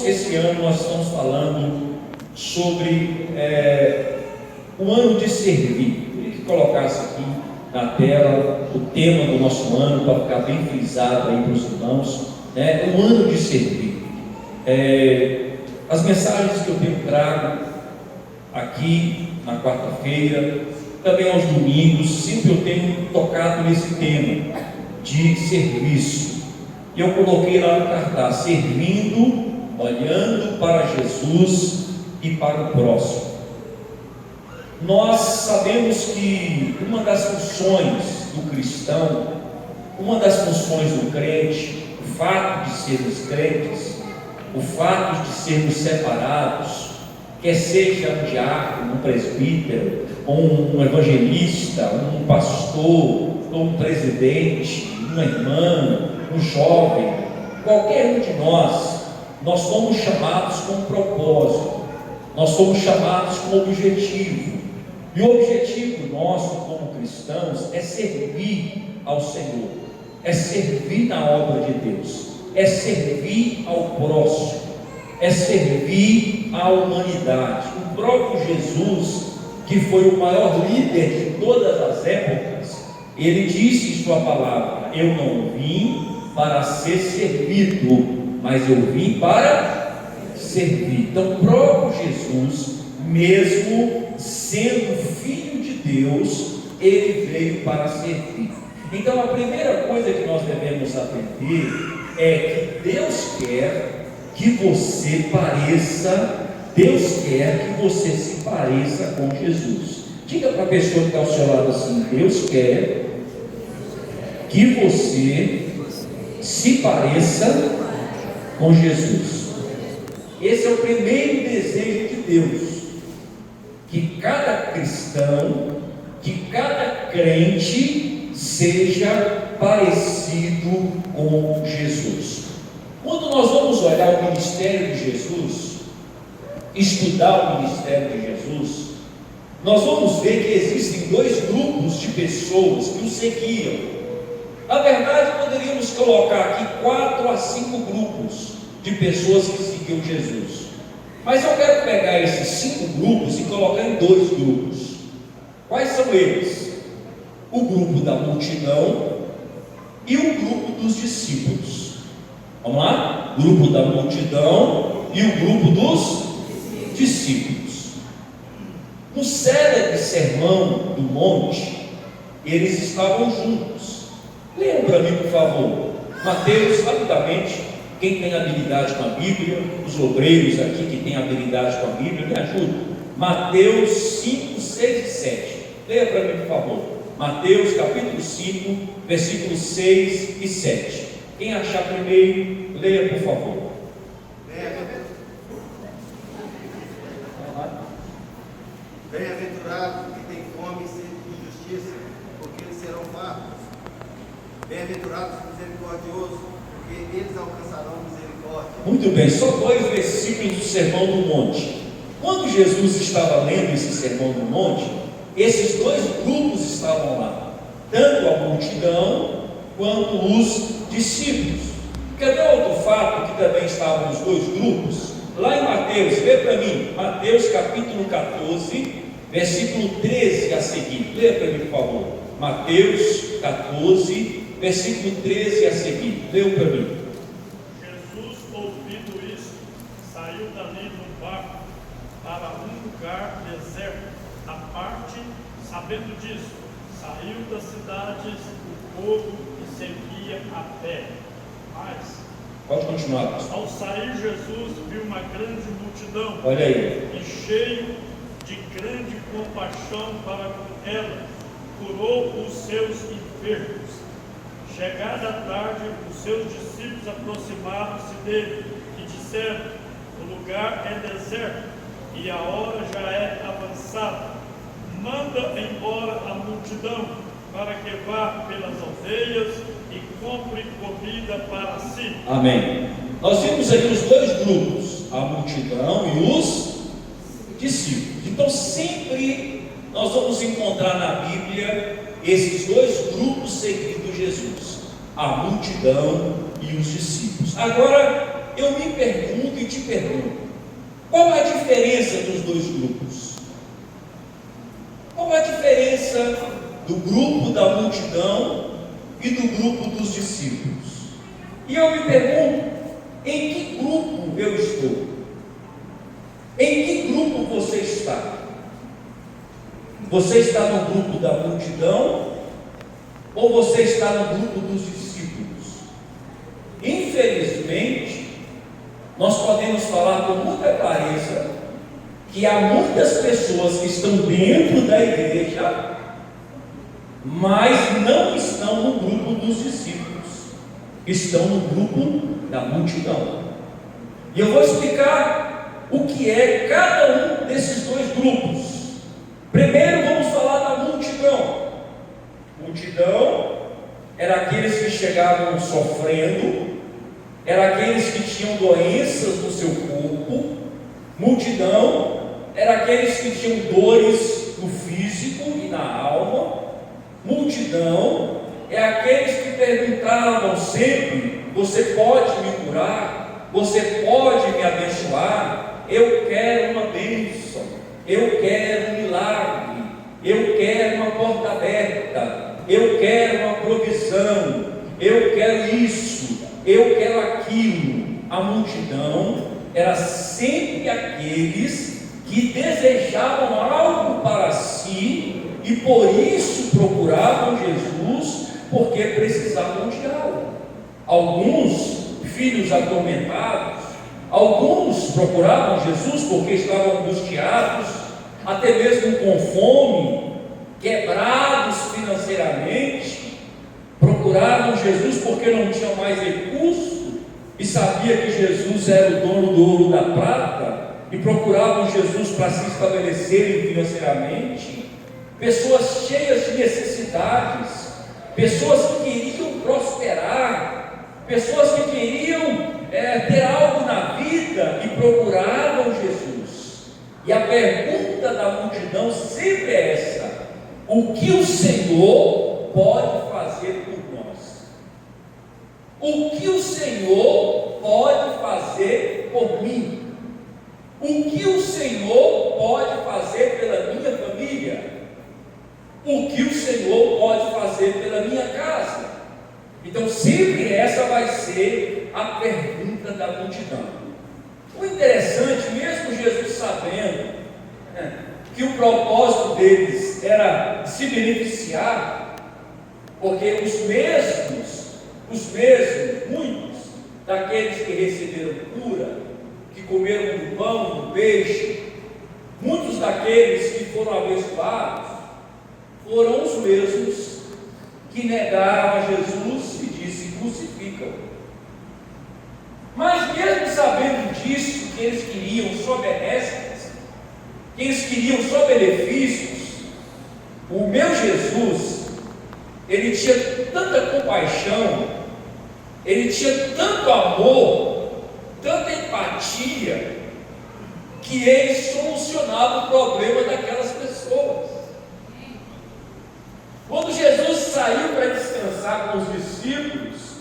Esse ano nós estamos falando sobre o ano de servir. Queria que colocasse aqui na tela o tema do nosso ano, para ficar bem frisado aí para os irmãos, o ano de servir. As mensagens que eu tenho trago aqui na quarta-feira, também aos domingos, sempre eu tenho tocado nesse tema de serviço. E eu coloquei lá no cartaz: servindo, olhando para Jesus e para o próximo. Nós sabemos que uma das funções do cristão, uma das funções do crente, o fato de sermos crentes, o fato de sermos separados, quer seja um diácono, um presbítero, um evangelista, um pastor, ou um presidente, uma irmã, um jovem, qualquer um de nós somos chamados com um propósito, nós somos chamados com um objetivo, e o objetivo nosso como cristãos é servir ao Senhor, é servir na obra de Deus, é servir ao próximo, é servir à humanidade. O próprio Jesus, que foi o maior líder de todas as épocas, ele disse em sua palavra: eu não vim para ser servido, mas eu vim para servir. Então, o próprio Jesus, mesmo sendo filho de Deus, ele veio para servir. Então, a primeira coisa que nós devemos aprender é que Deus quer que você pareça, Deus quer que você se pareça com Jesus. Diga para a pessoa que está ao seu lado assim: Deus quer que você se pareça com Jesus. Esse é o primeiro desejo de Deus, que cada cristão, que cada crente seja parecido com Jesus. Quando nós vamos olhar o ministério de Jesus, estudar o ministério de Jesus, nós vamos ver que existem dois grupos de pessoas que o seguiam. Na verdade, poderíamos colocar aqui 4 a 5 grupos de pessoas que seguiam Jesus, mas eu quero pegar esses 5 grupos e colocar em 2 grupos. Quais são eles? O grupo da multidão e o grupo dos discípulos. Vamos lá? O grupo da multidão e o grupo dos discípulos. No célebre sermão do monte, eles estavam juntos. Leiam para mim, por favor, Mateus, rapidamente. Quem tem habilidade com a Bíblia, os obreiros aqui que têm habilidade com a Bíblia, me ajudem. Mateus 5, 6 e 7. Leia para mim, por favor. Mateus capítulo 5, versículos 6 e 7. Quem achar primeiro, leia, por favor. Bem-aventurados que têm fome e sede de justiça, porque eles serão fartos. Bem-aventurados os misericordiosos, porque eles alcançarão misericórdia. Muito bem, só 2 versículos do Sermão do Monte. Quando Jesus estava lendo esse Sermão do Monte, esses 2 grupos estavam lá, tanto a multidão quanto os discípulos. Quer ver outro fato que também estavam os 2 grupos? Lá em Mateus, lê para mim, Mateus capítulo 14, versículo 13 a seguir. Leia para mim, por favor. Mateus 14, versículo 13 a seguir. Leia para mim. Jesus, ouvindo isso, saiu dali no barco para um lugar deserto, à parte. Sabendo disso, saiu das cidades o povo e seguia a pé. Mas, Pode continuar, pastor. ao sair, Jesus viu uma grande multidão, Olha aí. e cheio de grande compaixão para com ela, curou os seus enfermos. Chegada a tarde, os seus discípulos aproximaram-se dele e disseram: o lugar é deserto e a hora já é avançada. Manda embora a multidão para que vá pelas aldeias e compre comida para si. Amém. Nós vimos aqui os 2 grupos, a multidão e os discípulos. Então sempre nós vamos encontrar na Bíblia esses 2 grupos seguindo Jesus, a multidão e os discípulos. Agora eu me pergunto e te pergunto: qual a diferença dos dois grupos? Qual a diferença do grupo da multidão e do grupo dos discípulos? E eu me pergunto: em que grupo eu estou? Em que grupo você está? Você está no grupo da multidão ou você está no grupo dos discípulos? Infelizmente, nós podemos falar com muita clareza que há muitas pessoas que estão dentro da igreja, mas não estão no grupo dos discípulos, estão no grupo da multidão. E eu vou explicar o que é cada um desses dois grupos. Primeiro vamos falar da multidão. Multidão era aqueles que chegavam sofrendo, era aqueles que tinham doenças no seu corpo. Multidão era aqueles que tinham dores no físico e na alma. Multidão é aqueles que perguntavam sempre: você pode me curar? Você pode me abençoar? Eu quero uma bênção, eu quero um milagre, eu quero uma porta aberta, eu quero uma provisão, eu quero isso, eu quero aquilo. A multidão era sempre aqueles que desejavam algo para si e por isso procuravam Jesus, porque precisavam de algo. Alguns filhos atormentados, alguns procuravam Jesus porque estavam angustiados, até mesmo com fome, quebrados financeiramente. Procuravam Jesus porque não tinham mais recurso e sabia que Jesus era o dono do ouro e da prata, e procuravam Jesus para se estabelecerem financeiramente. Pessoas cheias de necessidades, pessoas que queriam prosperar, pessoas que queriam ter algo na vida e procuravam Jesus. E a pergunta da multidão sempre é essa: o que o Senhor pode fazer por nós? O que o Senhor pode fazer por mim? O que o Senhor pode fazer pela minha família? O que o Senhor pode fazer pela minha casa? Então sempre essa vai ser a pergunta da multidão. O interessante, mesmo Jesus sabendo que o propósito deles era se beneficiar, porque muitos daqueles que receberam cura, que comeram do pão, do peixe, muitos daqueles que foram abençoados, foram os mesmos que negaram a Jesus e disse: crucificam. Mas mesmo sabendo disso, que eles queriam só benesses, que eles queriam só benefícios, o meu Jesus, ele tinha tanta compaixão, ele tinha tanto amor, tanta empatia, que ele solucionava o problema daquelas pessoas. Quando Jesus saiu para descansar com os discípulos,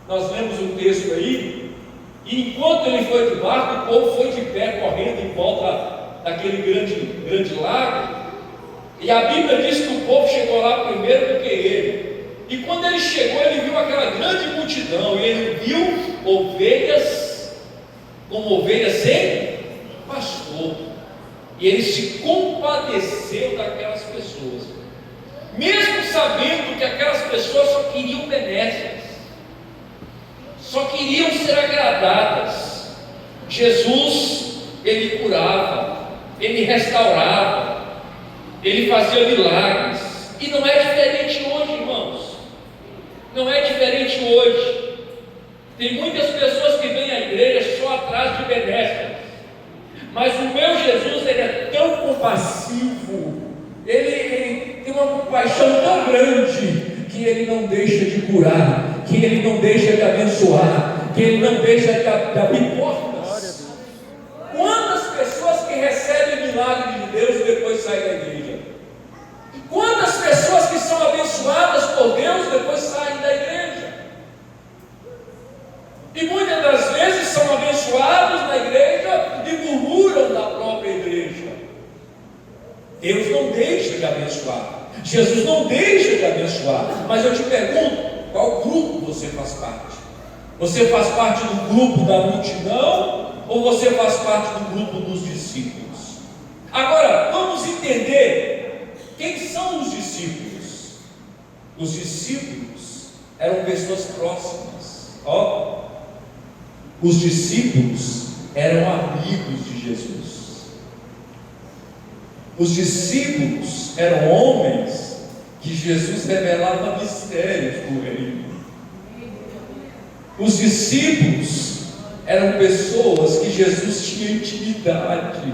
nós lemos um texto aí, e enquanto ele foi de barco, o povo foi de pé correndo em volta daquele grande lago, e a Bíblia diz que o povo chegou lá primeiro do que ele. E quando ele chegou, ele viu aquela grande multidão, e ele viu ovelhas como ovelhas sem pastor, e ele se compadeceu daquelas pessoas, mesmo sabendo que aquelas pessoas só queriam benesses, só queriam ser agradadas. Jesus, ele curava, ele restaurava, ele fazia milagres, e não é diferente hoje, irmãos, não é diferente hoje. Tem muitas pessoas que vêm à igreja só atrás de benesses, mas o meu Jesus, ele é tão compassivo, ele tem uma compaixão tão grande, que ele não deixa de curar, que ele não deixa de abençoar, que ele não deixa de abrir portas. Quantas pessoas que recebem milagre de Deus e depois saem da igreja? E quantas pessoas que são abençoadas por Deus depois saem da igreja? E muitas das vezes são abençoados na Jesus não deixa de abençoar, mas eu te pergunto, qual grupo você faz parte? Você faz parte do grupo da multidão ou você faz parte do grupo dos discípulos? Agora, vamos entender quem são os discípulos. Os discípulos eram pessoas próximas. Os discípulos eram amigos de Jesus. Os discípulos eram homens que Jesus revelava mistérios por ele. Os discípulos eram pessoas que Jesus tinha intimidade.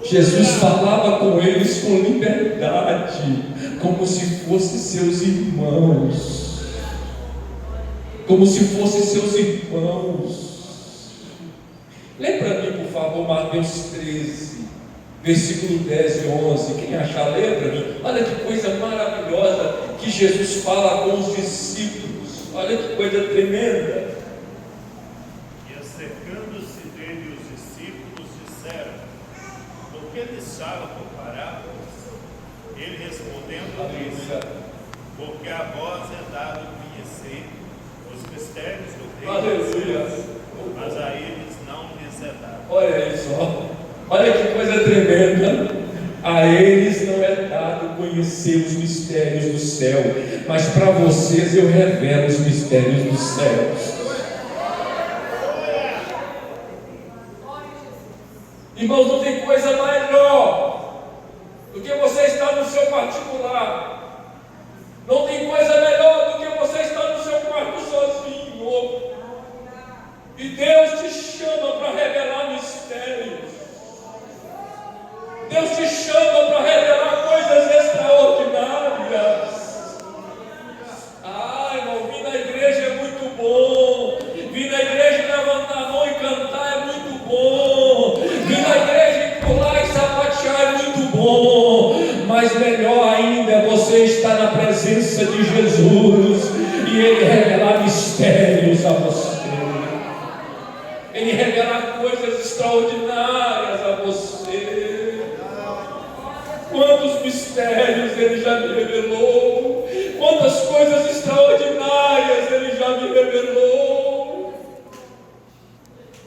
Jesus falava com eles com liberdade, como se fossem seus irmãos. Como se fossem seus irmãos. Lê para mim, por favor, Mateus 13, versículo 10 e 11. Quem achar, lê para mim. Olha que coisa maravilhosa que Jesus fala com os discípulos. Olha que coisa tremenda. E acercando-se dele os discípulos disseram: por que lhes fala por parábolas? Ele respondendo disse: porque a vós é dado conhecer os mistérios do reino. Aleluia. Mas a eles não lhes é dado. Olha isso, olha que coisa tremenda. A eles não é dado conhecer os mistérios do céu, mas para vocês eu revelo os mistérios dos céus. Irmãos, não tem coisa melhor do que você estar no seu particular. Não tem coisa melhor do que você estar no seu quarto sozinho. E Deus te chama para revelar mistérios. Deus te chama para revelar coisas extraordinárias. Irmão, vir na igreja é muito bom. Vir na igreja levantar a mão e cantar é muito bom. Vir na igreja e pular e sapatear é muito bom. Mas melhor ainda é você estar na presença de Jesus e Ele revelar mistérios a você. Ele revelar coisas extraordinárias a você. Quantos mistérios Ele já me revelou, quantas coisas extraordinárias Ele já me revelou.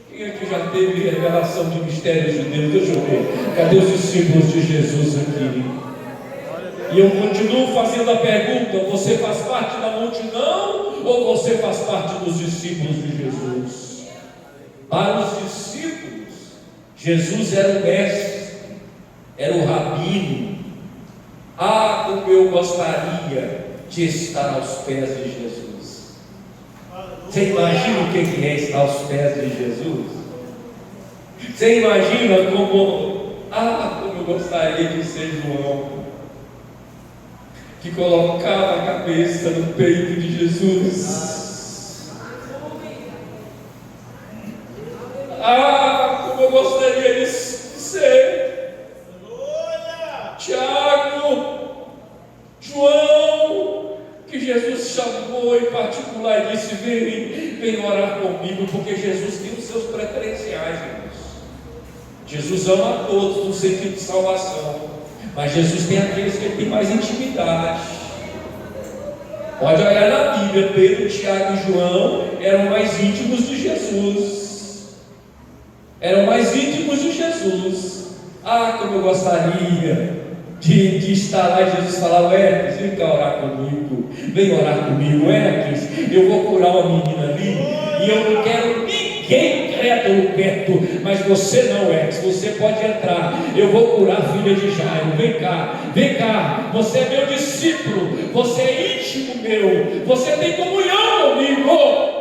Quem é que já teve revelação de mistérios de Deus? Deixa eu ver. Cadê os discípulos de Jesus aqui? E eu continuo fazendo a pergunta: você faz parte da multidão ou você faz parte dos discípulos de Jesus? Para os discípulos, Jesus era o mestre, era o rabino. Como eu gostaria de estar aos pés de Jesus. Você imagina o que é estar aos pés de Jesus? Você imagina como eu gostaria de ser João, que colocava a cabeça no peito de Jesus. Como eu gostaria de ser Tiago, João, que Jesus chamou em particular e disse: vem orar comigo, porque Jesus tem os seus preferenciais, irmãos. Jesus ama a todos no sentido de salvação, mas Jesus tem aqueles que ele tem mais intimidade. Pode olhar na Bíblia, Pedro, Tiago e João eram mais íntimos de Jesus. Eram mais íntimos de Jesus. Como eu gostaria de estar lá. E Jesus falava: Hércules, vem cá orar comigo. Vem orar comigo, Hércules. Eu vou curar uma menina ali, e eu não quero ninguém crédulo perto, mas você não, Hércules, você pode entrar. Eu vou curar a filha de Jairo. Vem cá, você é meu discípulo, você é íntimo meu, você tem comunhão comigo.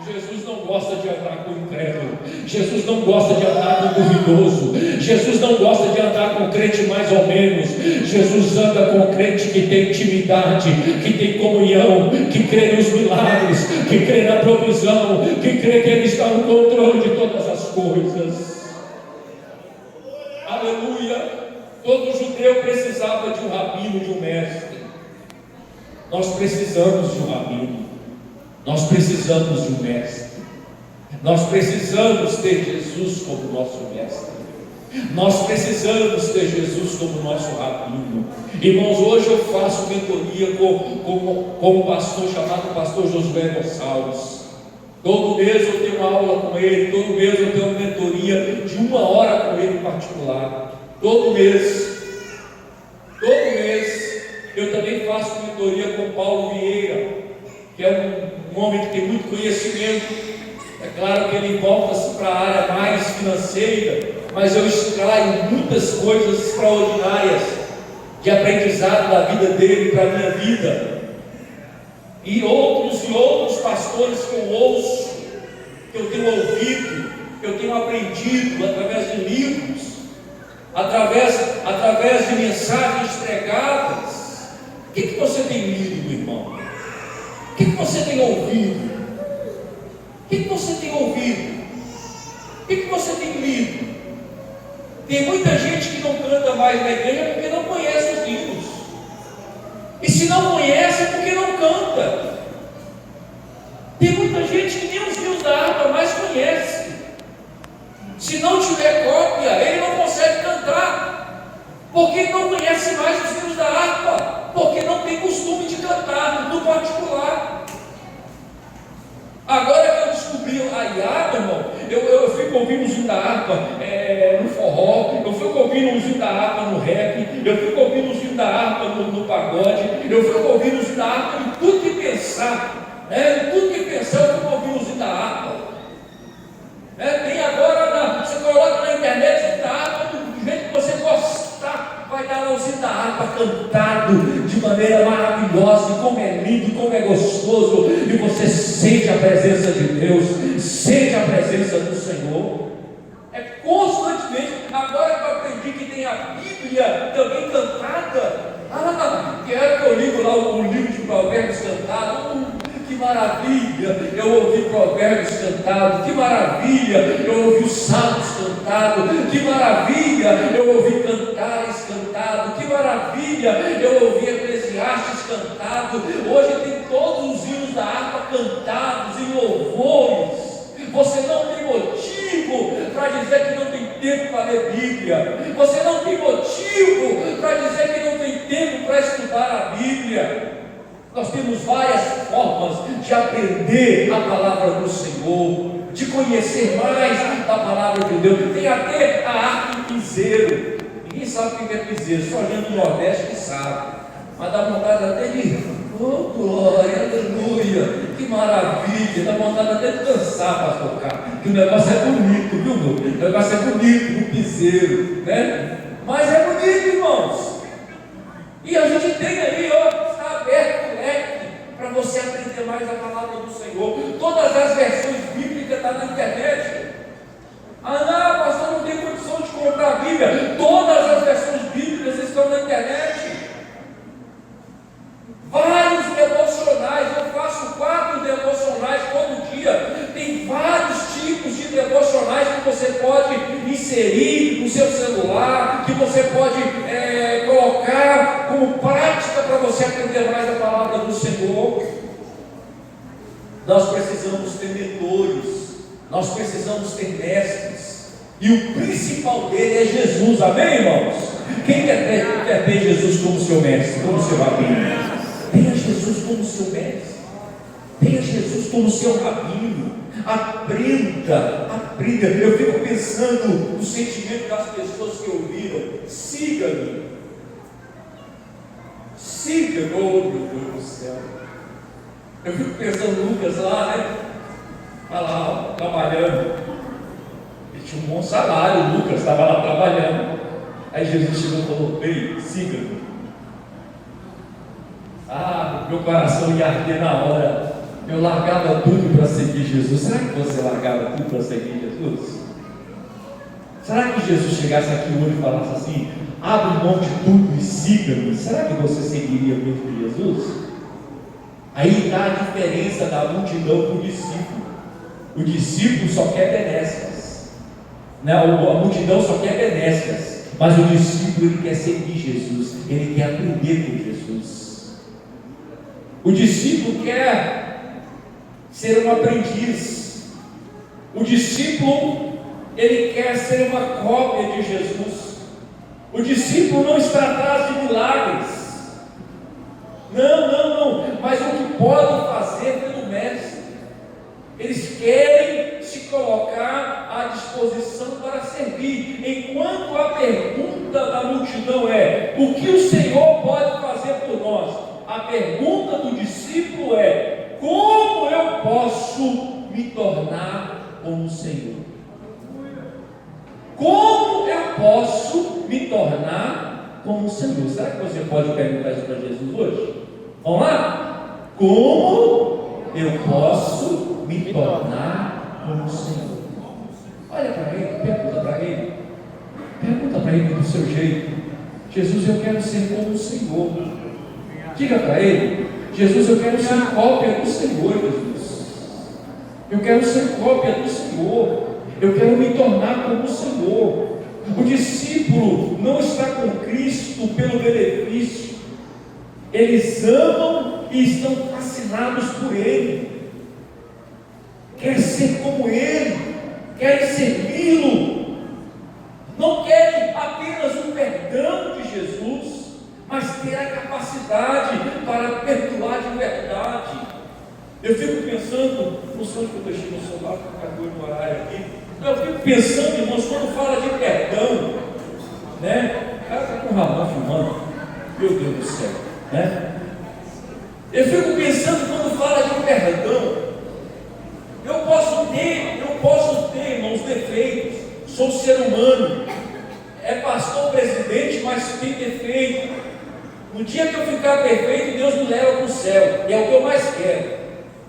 Jesus não gosta de andar com incrédulo. Jesus não gosta de andar com duvidoso. Jesus não gosta de andar com crente mais ou menos. Jesus anda com crente que tem intimidade, que tem comunhão, que crê nos milagres, que crê na provisão, que crê que Ele está no controle de todas as coisas. Aleluia. Todo judeu precisava de um rabino, de um mestre. Nós precisamos de um rabino. Nós precisamos de um mestre. Nós precisamos ter Jesus como nosso mestre. Nós precisamos ter Jesus como nosso rabino. Irmãos, hoje eu faço mentoria com um pastor chamado pastor Josué Gonçalves. Todo mês eu tenho uma aula com ele, todo mês eu tenho uma mentoria de 1 hora com ele em particular. Todo mês eu também faço mentoria com Paulo Vieira, que é um homem que tem muito conhecimento. É claro que ele volta-se para a área mais financeira, mas eu extraio muitas coisas extraordinárias de aprendizado da vida dele para a minha vida. E outros pastores que eu ouço, que eu tenho ouvido, que eu tenho aprendido através de livros, através de mensagens pregadas. O que você tem lido, meu irmão? O que você tem ouvido? O que você tem ouvido? O que você tem lido? Tem muita gente que não canta mais na igreja porque não conhece os hinos. E se não conhece é porque não canta. Tem muita gente que nem os hinos da harpa mais conhece. Se não tiver cópia, ele não consegue cantar, porque ele não conhece mais os hinos da harpa, porque não tem costume de cantar no particular. Agora que eu descobri a harpa, irmão, eu fico ouvindo os hinos da harpa no forró, eu fico ouvindo os hinos da harpa no rap, eu fico ouvindo os hinos da harpa no pagode, eu fico ouvindo os hinos da harpa em tudo que pensar, em tudo que pensar eu fico ouvindo os hinos da harpa. Tem agora, você coloca na internet os hinos da harpa, do jeito que você gostar, vai dar lá os hinos da harpa cantado de maneira maravilhosa, e como é lindo, como é gostoso, e você sente a presença de Deus, sente a presença do Senhor. É constantemente. Agora que eu aprendi que tem a Bíblia também cantada, quero que eu ligo lá o livro de Provérbios cantado. Que maravilha, eu ouvi Provérbios cantado, que maravilha, eu ouvi os Salmos cantado, que maravilha, eu ouvi Cantares cantado, que maravilha, eu ouvi Eclesiastes cantado. Hoje tem todos os hinos da harpa cantados em louvores. Você não tem motivo para dizer que não tem tempo para ler Bíblia. Você não tem motivo para dizer que não tem tempo para estudar a Bíblia. Nós temos várias formas de aprender a palavra do Senhor, de conhecer mais da palavra de Deus. Tem até a arte do piseiro. Ninguém sabe o que é piseiro, só gente do Nordeste que sabe. Mas dá vontade até de, oh glória, aleluia, que maravilha. Dá vontade até de dançar para tocar, que o negócio é bonito, viu, meu? O negócio é bonito no piseiro, né? Mas é bonito, irmãos. E a gente tem aí, está aberto o leque para você aprender mais a palavra do Senhor. Todas as versões bíblicas estão na internet. Não, pastor, não tem condição de comprar a Bíblia. Todas as versões bíblicas estão na internet. Vários devocionais, eu faço 4 devocionais todo dia. Tem vários tipos de devocionais que você pode inserir no seu celular, que você pode colocar como prática para você aprender mais a palavra do Senhor. Nós precisamos ter mentores, nós precisamos ter mestres, e o principal dele é Jesus, amém, irmãos? Quem quer ter Jesus como seu mestre, como seu rabino? Tenha Jesus como seu mestre, tenha Jesus como seu rabino. Aprenda. Eu fico pensando no sentimento das pessoas que ouviram. Siga-me, oh meu Deus do céu. Eu fico pensando Lucas lá, né? Está lá, trabalhando. Ele tinha um bom salário, Lucas estava lá trabalhando. Aí Jesus chegou e falou: ei, siga-me. Meu coração ia arder na hora. Eu largava tudo para seguir Jesus. Será que você largava tudo para seguir Jesus? Será que Jesus chegasse aqui hoje e falasse assim: abre mão de tudo e siga-me? Será que você seguiria mesmo Jesus? Aí está a diferença da multidão para o discípulo. O discípulo só quer benécias, a multidão só quer benécias, mas o discípulo ele quer seguir Jesus, ele quer aprender com Jesus. O discípulo quer ser um aprendiz. O discípulo ele quer ser uma cópia de Jesus. O discípulo não está atrás de milagres. Não, mas o que podem fazer pelo Mestre. Eles querem se colocar à disposição para servir, enquanto a pergunta da multidão é: o que o Senhor pode fazer por nós? A pergunta do discípulo é: como eu posso me tornar como o Senhor? Como eu posso me tornar como o Senhor? Será que você pode perguntar isso para Jesus hoje? Vamos lá? Como eu posso me tornar como o Senhor? Olha para ele, pergunta para ele do seu jeito: Jesus, eu quero ser como o Senhor. Diga para ele: Jesus, eu quero ser cópia do Senhor. Jesus, eu quero ser cópia do Senhor. Eu quero me tornar como o Senhor. O discípulo não está com Cristo pelo benefício. Eles amam e estão fascinados por Ele. Querem ser como Ele, querem servi-lo. Não querem apenas o perdão de Jesus, mas ter a capacidade para perdoar de verdade. Eu fico pensando, não sei onde eu deixei meu celular, porque acabou no horário aqui. Eu fico pensando, irmãos, quando fala de perdão, né? O cara está com o Ramon filmando, meu Deus do céu, né? Eu fico pensando quando fala de perdão, eu posso ter, irmãos, defeitos, sou ser humano, é pastor, presidente, mas tem defeito. No dia que eu ficar perfeito, Deus me leva para o céu, e é o que eu mais quero.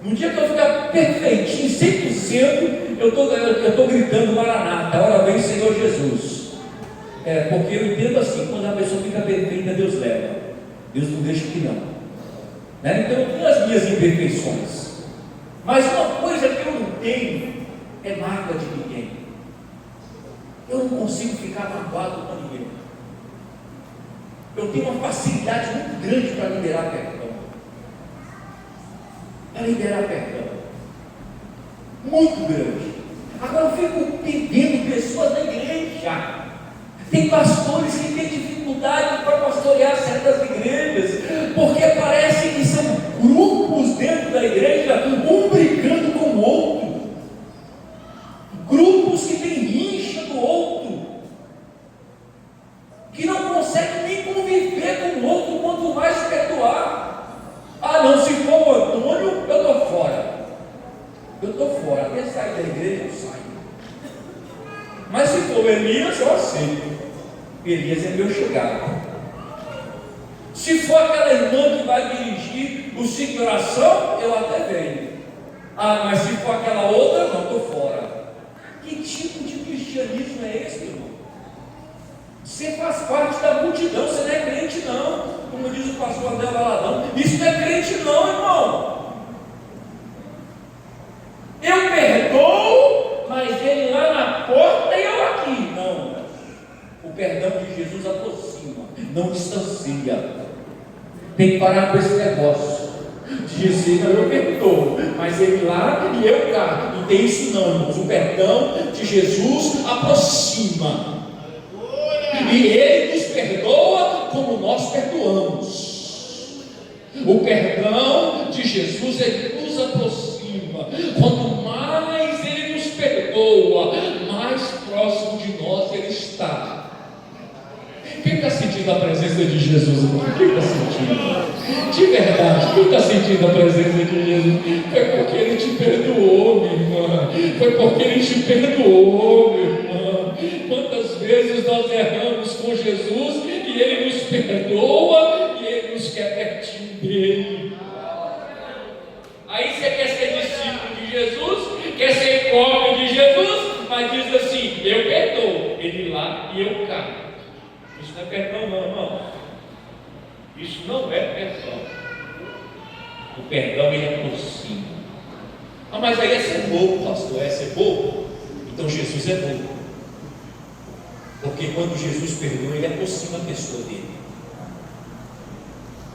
No dia que eu ficar perfeitinho, 100%, eu estou gritando Maranata, a hora vem Senhor Jesus. Porque eu entendo assim: quando a pessoa fica perfeita, Deus leva, Deus não deixa que não, né? Então eu tenho as minhas imperfeições, mas uma coisa que eu não tenho é mágoa de ninguém. Eu não consigo ficar magoado com ninguém. Eu tenho uma facilidade muito grande para liberar perdão. Muito grande. Agora eu fico pedindo pessoas da igreja. Tem pastores que têm dificuldade para pastorear certas igrejas, porque parece que são grupos dentro da igreja, um brigando com o outro, grupos que têm rixa do outro, que não conseguem nem conviver com o outro, quanto mais perdoar. Ah não, se for o Antônio, eu estou fora. Até sair da igreja eu saio. Mas se for o Elias, eu aceito. Elias é meu chegado. Se for aquela irmã que vai dirigir o ciclo de oração, eu até venho. Ah, mas se for aquela outra, não, estou fora. Que tipo de cristianismo é esse, irmão? Você faz parte da multidão, você não é crente não. Como diz o pastor Adel Valadão, isso não é crente não, irmão. Eu perdoo, mas ele lá na porta e eu aqui. Não, o perdão de Jesus aproxima, não distancia. Tem que parar com esse negócio de dizer: não, eu perdoo, mas ele lá e eu cá. Não tem isso não, irmãos. O perdão de Jesus aproxima, e Ele nos perdoa como nós perdoamos. O perdão de Jesus, Ele nos aproxima. Quanto mais Ele nos perdoa, mais próximo de nós Ele está. Quem está sentindo a presença de Jesus? Quem está sentindo? De verdade, quem está sentindo a presença de Jesus? Foi porque Ele te perdoou, minha irmã. Foi porque Ele te perdoou, minha irmã. Quantas vezes nós erramos com Jesus e Ele nos perdoa e Ele nos quer pertinho dEle. Aí você quer ser discípulo de Jesus, quer ser cópia de Jesus, mas diz assim: eu perdoo, Ele lá e eu cá. Isso não é perdão não, irmão. Isso não é perdão. O perdão ele aproxima. Ah, mas aí é ser bobo, pastor, é ser bobo? Então Jesus é bobo. Porque quando Jesus perdoa, ele aproxima a pessoa dele.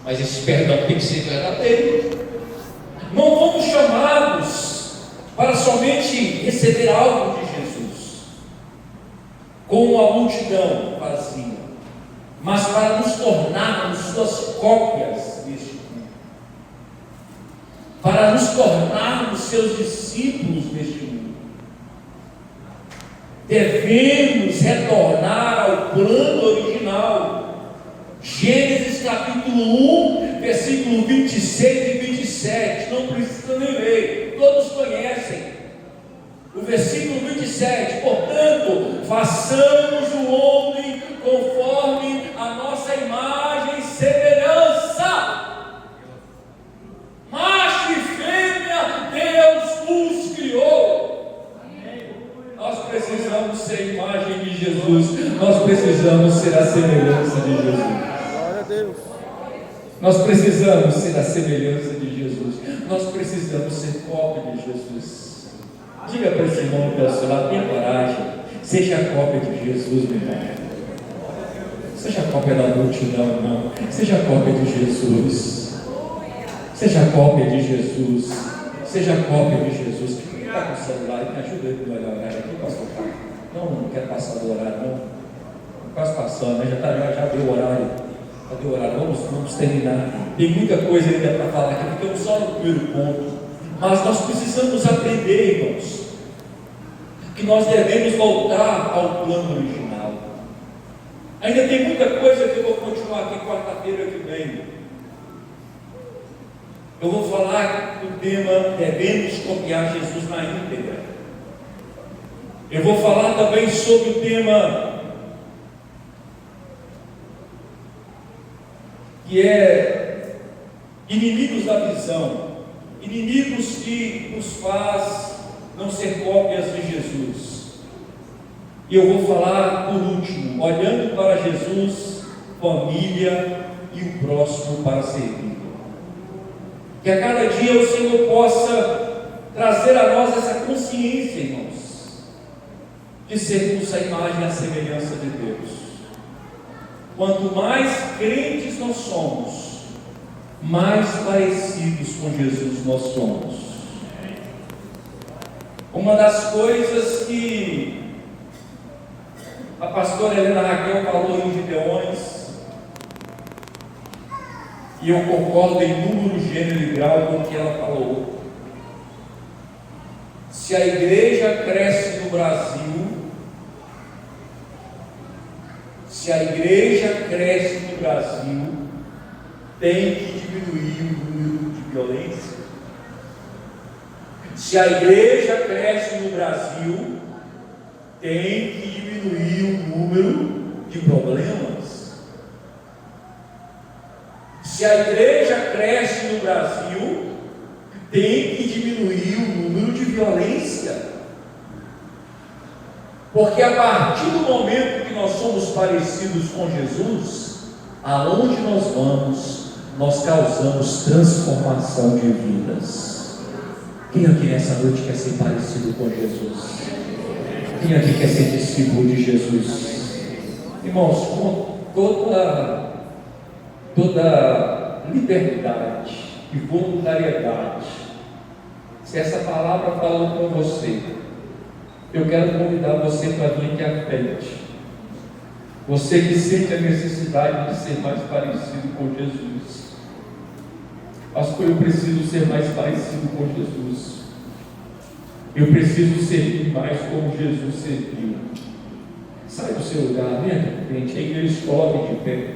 Mas esse perdão tem que ser verdadeiro. Não fomos chamados para somente receber algo de Jesus. como a multidão fazia, mas para nos tornarmos suas cópias neste mundo, para nos tornarmos seus discípulos neste mundo. Devemos retornar ao plano original. Gênesis capítulo 1, versículo 26 e 27, não precisa nem ler, todos conhecem. O versículo 27, portanto, façamos o homem conforme a nossa imagem e semelhança. Macho e fêmea, Deus os criou. Nós precisamos ser a imagem de Jesus, nós precisamos ser a semelhança de Jesus. Nós precisamos ser a semelhança de Jesus, nós precisamos ser cópia de Jesus. Diga para esse irmão que é ao seu lado, tenha coragem, seja a cópia de Jesus, meu irmão. Seja a cópia da multidão, não. Seja a cópia de Jesus. Seja a cópia de Jesus. Seja a cópia de Jesus. Quem está com o celular, me ajuda aí com o horário aqui, pastor. Não quero passar do horário, não. Quase passando, né? Já deu o horário. Já deu o horário. Vamos terminar. Tem muita coisa ainda para falar aqui, ficamos só no primeiro ponto. Mas nós precisamos aprender, irmãos, que nós devemos voltar ao plano original. Ainda tem muita coisa que eu vou continuar aqui quarta-feira que vem. Eu vou falar do tema devemos copiar Jesus na íntegra. Eu vou falar também sobre o tema que é inimigos da visão. Inimigos que nos faz não ser cópias de Jesus. E eu vou falar por último, olhando para Jesus, família e o próximo para servir. Que a cada dia o Senhor possa trazer a nós essa consciência, irmãos, de sermos a imagem e a semelhança de Deus. Quanto mais crentes nós somos, mais parecidos com Jesus nós somos. Uma das coisas que a pastora Helena Raquel falou em Gideões, e eu concordo em número, gênero e grau com o que ela falou. Se a igreja cresce no Brasil, tem que diminuir o número de violência. Se a igreja cresce no Brasil, tem que diminuir o número de problemas. Se a igreja cresce no Brasil, tem que diminuir o número de violência. Porque a partir do momento que nós somos parecidos com Jesus, aonde nós vamos, nós causamos transformação de vidas. Quem aqui nessa noite quer ser parecido com Jesus? Quem aqui quer ser discípulo de Jesus? Irmãos, com toda liberdade e voluntariedade, se essa palavra falou com você, eu quero convidar você para vir aqui à frente. Você que sente a necessidade de ser mais parecido com Jesus. Pastor, eu preciso ser mais parecido com Jesus. Eu preciso servir mais como Jesus serviu. Sai do seu lugar, vem aqui à frente. A igreja se coloque de pé.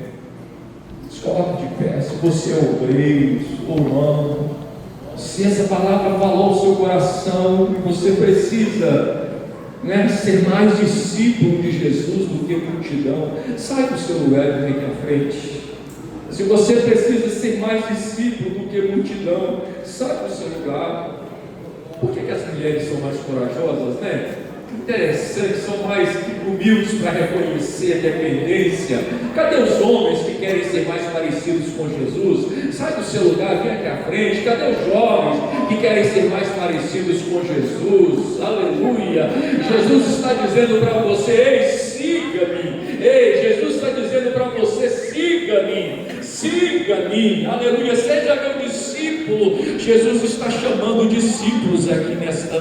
Se coloque de pé. Se você é obreiro ou não, se essa palavra falou ao seu coração e você precisa ser mais discípulo de Jesus do que multidão, sai do seu lugar e vem aqui à frente. Se você precisa ser mais discípulo do que multidão, sai do seu lugar. Por que as mulheres são mais corajosas, né? Interessante, são mais humildes para reconhecer a dependência. Cadê os homens que querem ser mais parecidos com Jesus? Sai do seu lugar, vem aqui à frente. Cadê os jovens que querem ser mais parecidos com Jesus? Aleluia! Jesus está dizendo para você: ei, siga-me. Ei, Jesus está dizendo para você: siga-me. Siga-me. Aleluia! Seja meu discípulo. discípulo. Jesus está chamando discípulos aqui nesta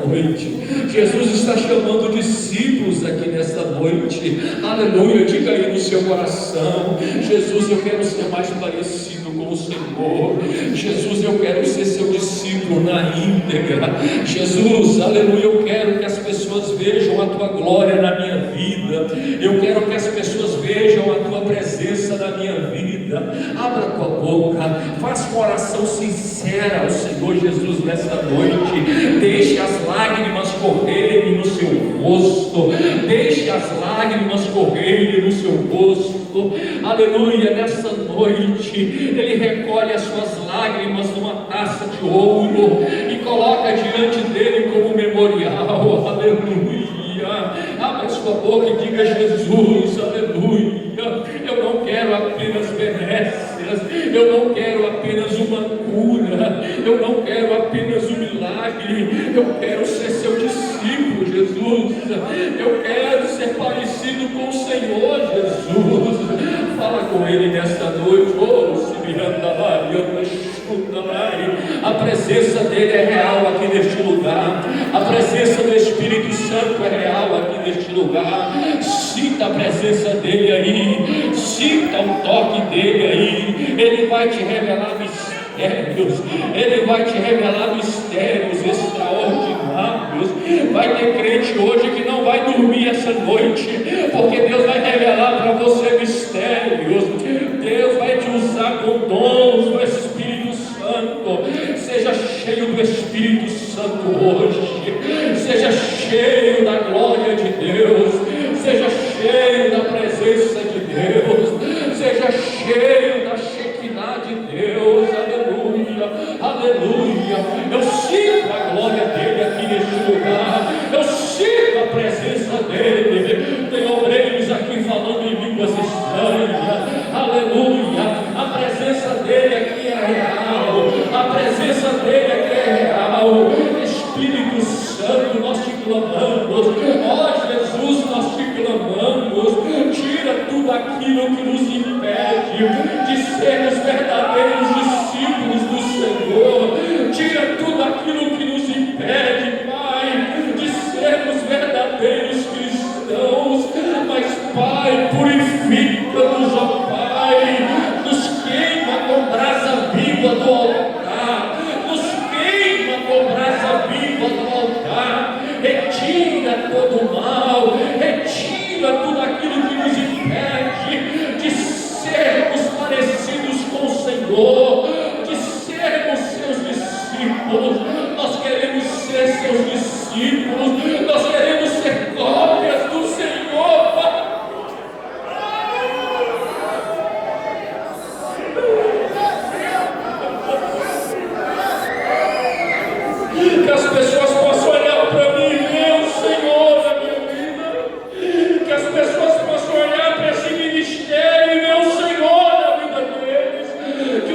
noite. Jesus está chamando discípulos aqui nesta noite. Aleluia, diga aí no seu coração: Jesus, eu quero ser mais parecido com o Senhor. Jesus, eu quero ser seu discípulo na íntegra. Jesus, aleluia, eu quero que as pessoas vejam a tua glória na minha vida. Eu quero que as pessoas vejam a tua presença na minha vida. Abra tua boca, faça uma oração sincera ao Senhor Jesus nesta noite. Deixe as lágrimas correrem no seu rosto. Deixe as lágrimas correrem no seu rosto. Aleluia, nessa noite Ele recolhe as suas lágrimas numa taça de ouro e coloca diante dele como memorial. Aleluia. Abra sua boca e diga: Jesus, aleluia. Eu não quero apenas benécias, eu não quero apenas uma cura, eu não quero apenas um milagre, eu quero ser seu discípulo, Jesus. Eu quero ser parecido com o Senhor, Jesus. Fala com Ele nesta noite. A presença dele é real aqui neste lugar. A presença do Espírito Santo é real aqui neste lugar. Sinta a presença dele aí. Sinta o toque dele aí. Ele vai te revelar mistérios. Ele vai te revelar mistérios extraordinários. Vai ter crente hoje que não vai dormir essa noite, porque Deus vai revelar para você mistérios. Deus vai te usar com dons do Espírito Santo. Seja cheio do Espírito Santo hoje. Seja cheio da glória de Deus. Seja cheio da presença de Deus. Seja cheio da Shekinah de Deus. Aleluia, aleluia. Eu sinto a glória dele aqui neste lugar. Eu sinto a presença dele. Tem obreiros aqui falando em línguas estranhas. Aleluia. A presença dele aqui é real. A presença dele aqui é real. Espírito Santo, nós te clamamos. Ó Jesus, nós te clamamos. Tira tudo aquilo que nos impede de sermos verdadeiros discípulos do Senhor. Tira tudo aquilo que nos impede, Pai, de sermos verdadeiros cristãos. Mas, Pai, purifica-nos, ó Pai. Nos queima com brasa viva do altar. Nos queima com brasa viva do altar. Retira todo o mal. Retira tudo aquilo que nos impede de sermos parecidos com o Senhor, de sermos seus discípulos. Nós queremos ser seus discípulos. Nós queremos ser cópias do Senhor, Pai. Que as pessoas possam olhar para mim e ver o Senhor na minha vida. Que as pessoas possam olhar para esse ministério e ver o Senhor na vida deles. Que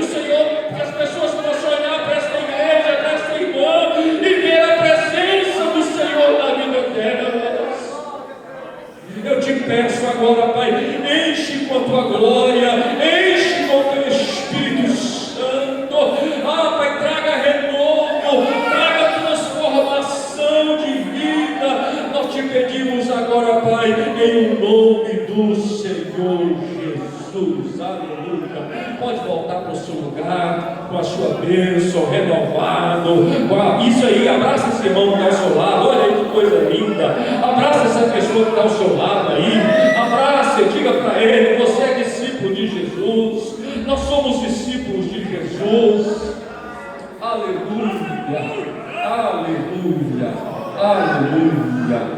as pessoas possam olhar para esta igreja, para esta irmã e ver a presença do Senhor na vida delas. Eu te peço agora, Pai, enche com a tua glória, enche com o teu Espírito Santo. Ah, Pai, traga renovo, traga transformação de vida. Nós te pedimos agora, Pai, em nome do Senhor Jesus. Aleluia. Pode voltar para o seu lugar com a sua bênção, renovado. Isso aí, abraça esse irmão que está ao seu lado. Olha aí que coisa linda. Abraça essa pessoa que está ao seu lado aí. Abraça e diga para ele: você é discípulo de Jesus. Nós somos discípulos de Jesus. Aleluia, aleluia, aleluia.